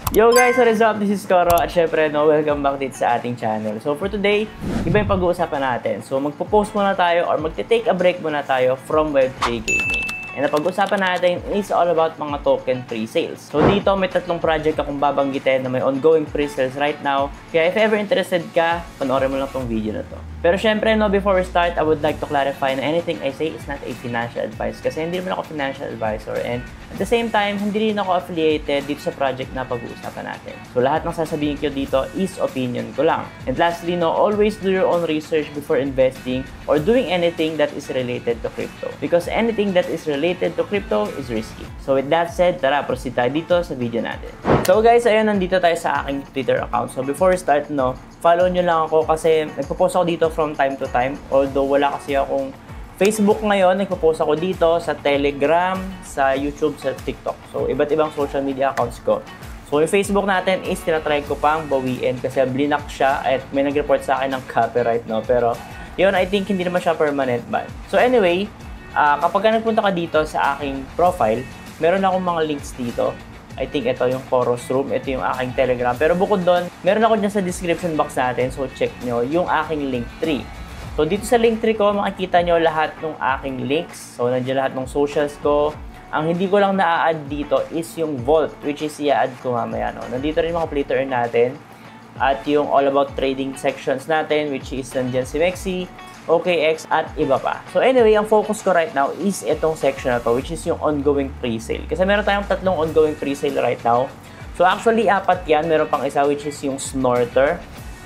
Yo guys, what is up? This is Coro at syempre welcome back dito sa ating channel. So for today, iba yung pag-uusapan natin. So magpo-post muna tayo or magte-take a break muna tayo from Web3 gaming. And ang pag-usapan natin is all about mga token pre-sales. So dito may tatlong project akong babanggitin na may ongoing pre-sales right now. Kaya if ever interested ka, panoorin mo lang tong video na to. Pero syempre, before we start, I would like to clarify na anything I say is not a financial advice kasi hindi naman ako financial advisor and at the same time, hindi rin ako affiliated dito sa project na pag-uusapan natin. So lahat ng sasabihin ko dito is opinion ko lang. And lastly, always do your own research before investing or doing anything that is related to crypto. Because anything that is related to crypto is risky. So with that said, tara, proceed tayo dito sa video natin. So guys, ayun, nandito tayo sa aking Twitter account. So before we start, follow nyo lang ako kasi nagpo-post ako dito from time to time. Although wala kasi akong Facebook ngayon, nagpo-post ako dito sa Telegram, sa YouTube, sa TikTok. So iba't ibang social media accounts ko. So yung Facebook natin is tinatry ko pang bawiin kasi blinak siya at may nag-report sa akin ng copyright, Pero yun, I think hindi naman siya permanent ban. So anyway, kapag nagpunta ka dito sa aking profile, meron akong mga links dito. I think ito yung Chorus Room, ito yung aking Telegram. Pero bukod doon, meron ako dyan sa description box natin. So check nyo yung aking Linktree. So dito sa Linktree ko, makikita nyo lahat ng aking links. So nandiyan lahat ng socials ko. Ang hindi ko lang na-add dito is yung Vault, which is i-add ko mamaya. Nandito rin mga play to earn natin. At yung all about trading sections natin, which is nandiyan si Mexi, OKX, at iba pa. So anyway, ang focus ko right now is itong section na to, which is yung ongoing pre-sale. Kasi meron tayong tatlong ongoing pre-sale right now. So actually, 4 yan. Meron pang isa, which is yung Snorter.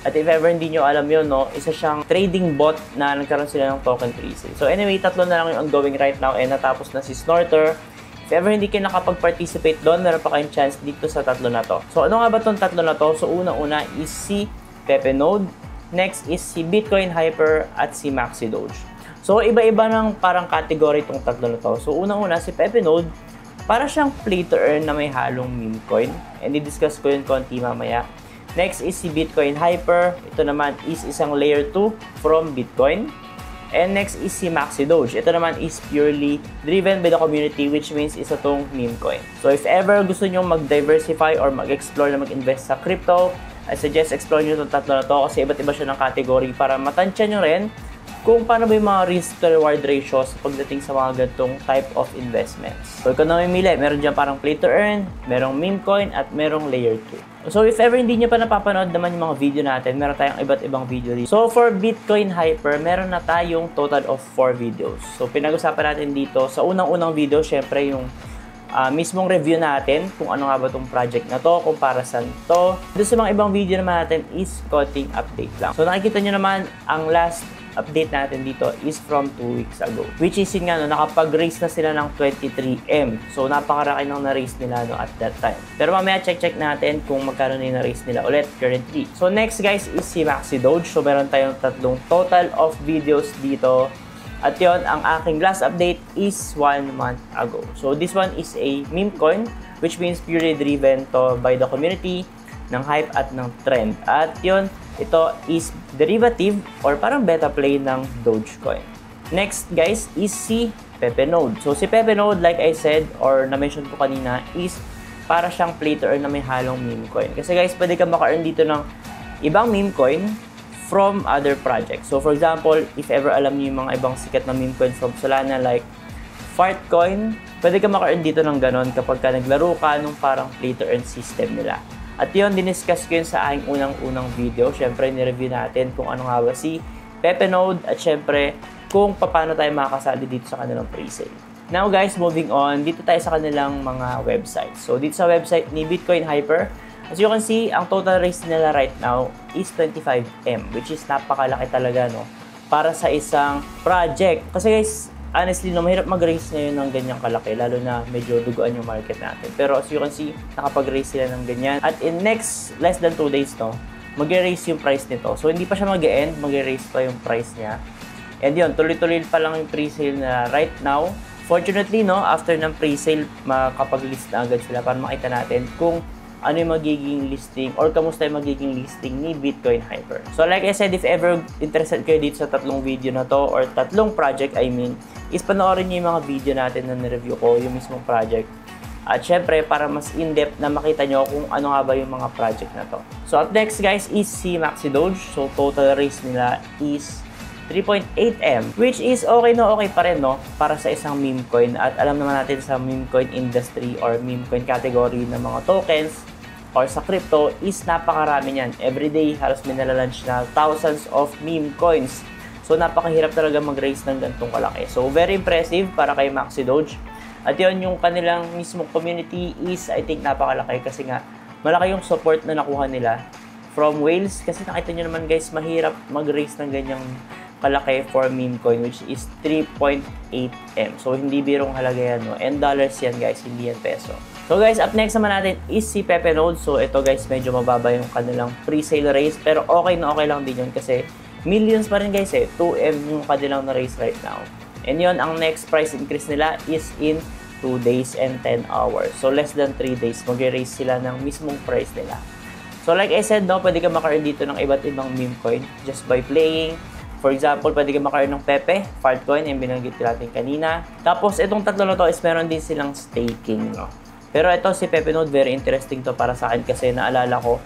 At if ever hindi nyo alam yun, isa siyang trading bot na nagkaroon sila ng token pre-sale. So anyway, tatlo na lang yung ongoing right now and natapos na si Snorter. If ever hindi kayo nakapag-participate doon, meron pa kayong chance dito sa tatlo na to. So ano nga ba itong tatlo na to? So una-una is si Pepe Node. Next is si Bitcoin Hyper at si Maxi Doge. So, iba-iba ng parang category itong tatlo na to. So, unang-una, si Pepe Node, para siyang play to earn na may halong meme coin. And i-discuss ko yun konti mamaya. Next is si Bitcoin Hyper. Ito naman is isang layer 2 from Bitcoin. And next is si Maxi Doge. Ito naman is purely driven by the community, which means isa tong meme coin. So, if ever gusto nyo mag-diversify or mag-explore na mag-invest sa crypto, I suggest explore nyo itong tatlo na to kasi iba't iba siya ng category para matansya nyo rin kung paano ba yung mga risk-to-reward ratios pagdating sa mga ganitong type of investments. So, ikaw na mamimili. Meron dyan parang play-to-earn, merong meme coin, at merong layer 2. So, if ever hindi nyo pa napapanood naman yung mga video natin, meron tayong iba't ibang video dito. So, for Bitcoin Hyper, meron na tayong total of 4 videos. So, pinag-usapan natin dito sa unang-unang video, syempre yung mismong review natin kung ano nga ba itong project na to, kung para saan to. Doon sa mga ibang video naman natin is konting update lang. So nakikita nyo naman, ang last update natin dito is from 2 weeks ago. Which is yun nga, nakapag-raise na sila ng 23M. So napakaraki nang na-raise nila at that time. Pero mamaya check natin kung magkano na yung na-raise nila ulit currently. So next guys is si Maxi Doge. So meron tayong tatlong total of videos dito. At yun, ang aking last update is 1 month ago. So this one is a meme coin, which means purely driven to by the community, ng hype at ng trend. At yun, ito is derivative or parang beta play ng Dogecoin. Next guys is si Pepe Node. So si Pepe Node, like I said or na-mention ko kanina, is para siyang play to earn na may halong meme coin. Kasi guys, pwede ka maka-earn dito ng ibang meme coin from other projects. So for example, if ever alam niyo yung mga ibang sikat na meme coin from Solana like Fartcoin, pwede ka maka-earn dito ng ganon kapag ka naglaro ka nung parang play-to-earn system nila. At yun, diniscuss ko yun sa aking unang-unang video. Siyempre, nireview natin kung ano nga ba si Pepe Node at siyempre, kung paano tayo makakasali dito sa kanilang pre-sale. Now guys, moving on, dito tayo sa kanilang mga websites. So dito sa website ni Bitcoin Hyper, as you can see, ang total raise nila right now is 25M, which is napakalaki talaga, para sa isang project. Kasi guys, honestly, mahirap mag-raise ngayon ng ganyang kalaki, lalo na medyo duguan yung market natin. Pero as you can see, nakapag-raise sila ng ganyan. At in next less than 2 days, mag-raise yung price nito. So hindi pa siya mag-end, mag-raise pa yung price niya. And yun, tuloy-tuloy pa lang yung pre-sale na right now. Fortunately, after ng pre-sale, makapag-list na agad sila para makita natin kung ano yung magiging listing or kamusta yung magiging listing ni Bitcoin Hyper. So like I said, if ever interested kayo dito sa tatlong video na to or tatlong project, is panoorin niyo yung mga video natin na nireview ko, yung mismong project. At syempre, para mas in-depth na makita nyo kung ano nga ba yung mga project na to. So up next guys is si Maxi Doge. So total raise nila is 3.8M, which is okay na okay pa rin, no? Para sa isang meme coin. At alam naman natin sa meme coin industry or meme coin category ng mga tokens or sa crypto is napakarami niyan. Everyday, halos may nalalunch na thousands of meme coins. So napakahirap talaga mag-raise ng ganitong kalaki. So very impressive para kay Maxi Doge. At yun, yung kanilang mismong community is I think napakalaki kasi nga malaki yung support na nakuha nila from whales. Kasi nakita nyo naman guys, mahirap mag-raise ng ganyang kalaki for meme coin, which is 3.8M. So, hindi birong halaga yan, no? And dollars yan, guys, hindi yan peso. So, guys, up next naman natin is si Pepe Node. So, ito, guys, medyo mababa yung kanilang pre-sale raise. Pero okay na okay lang din yun kasi millions pa rin, guys, eh. 2M yung kanilang na-raise right now. And yun, ang next price increase nila is in 2 days and 10 hours. So, less than 3 days, mag-raise sila ng mismong price nila. So, like I said, no, pwede ka maka-earn dito ng iba't ibang meme coin just by playing. For example, pwede ka maka-earn ng Pepe, Fartcoin, yung binanggit natin kanina. Tapos, itong tatlo na to is meron din silang staking, no? Pero ito, si Pepe Node, very interesting to para sa akin kasi naalala ko,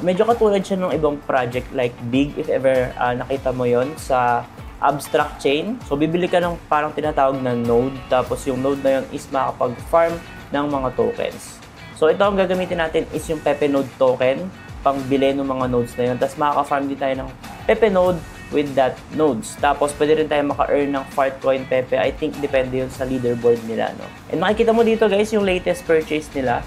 medyo katulad siya ng ibang project like Big, if ever nakita mo yon sa Abstract Chain. So, bibili ka ng parang tinatawag na node, tapos yung node na yon is makakapag-farm ng mga tokens. So, ito ang gagamitin natin is yung Pepe Node token, pang bili ng mga nodes na yun. Tapos, makaka-farm din tayo ng Pepe Node with that nodes. Tapos, pwede rin tayo maka-earn ng Fartcoin Pepe. I think, depende yun sa leaderboard nila, no? And makikita mo dito, guys, yung latest purchase nila.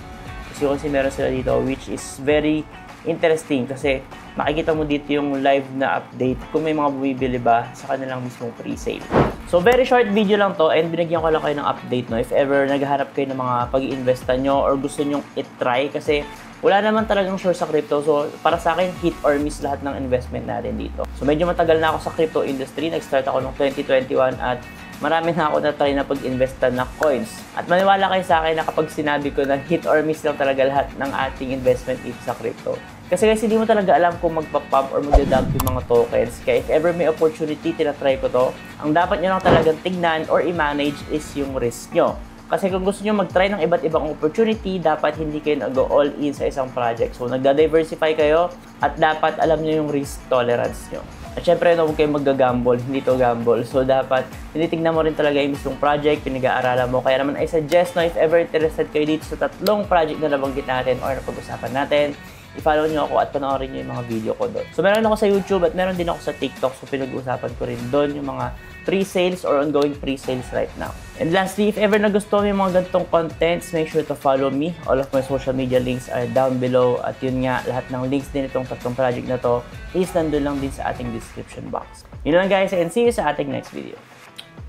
Kasi meron sila dito, which is very interesting kasi makikita mo dito yung live na update kung may mga bumibili ba sa kanilang mismong pre-sale. So, very short video lang to and binigyan ko lang kayo ng update, no? If ever naghahanap kayo ng mga pag-i-investa nyo or gusto nyo i-try kasi wala naman talagang sure sa crypto. So, para sa akin, hit or miss lahat ng investment natin dito. So, medyo matagal na ako sa crypto industry. Nag-start ako noong 2021 at marami na ako na-try na pag-investa na coins. At maniwala kayo sa akin na kapag sinabi ko na hit or miss lang talaga lahat ng ating investment dito sa crypto. Kasi guys, hindi mo talaga alam kung magpa-pump or magdadump yung mga tokens. Kaya if ever may opportunity, tinatry ko to. Ang dapat nyo lang talagang tignan or i-manage is yung risk nyo. Kasi kung gusto nyo mag-try ng iba't ibang opportunity, dapat hindi kayo nag-all in sa isang project. So, nagda-diversify kayo at dapat alam nyo yung risk tolerance nyo. At syempre, huwag kayo mag-gamble, hindi to gamble. So, dapat tinitignan mo rin talaga yung mismong project, pinag-aaralan mo. Kaya naman, I suggest na if ever interested kayo dito sa tatlong project na nabanggit natin or napag-usapan natin, i-follow nyo ako at panoorin nyo yung mga video ko doon. So, meron ako sa YouTube at meron din ako sa TikTok. So, pinag-uusapan ko rin doon yung mga pre-sales or ongoing pre-sales right now. And lastly, if ever nagustuhan mo yung mga ganitong contents, make sure to follow me. All of my social media links are down below. At yun nga, lahat ng links din itong tatlong project na to is nandun lang din sa ating description box. Yun lang guys, and see you sa ating next video.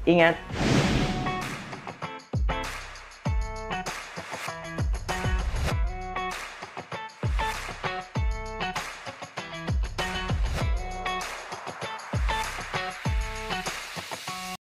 Ingat!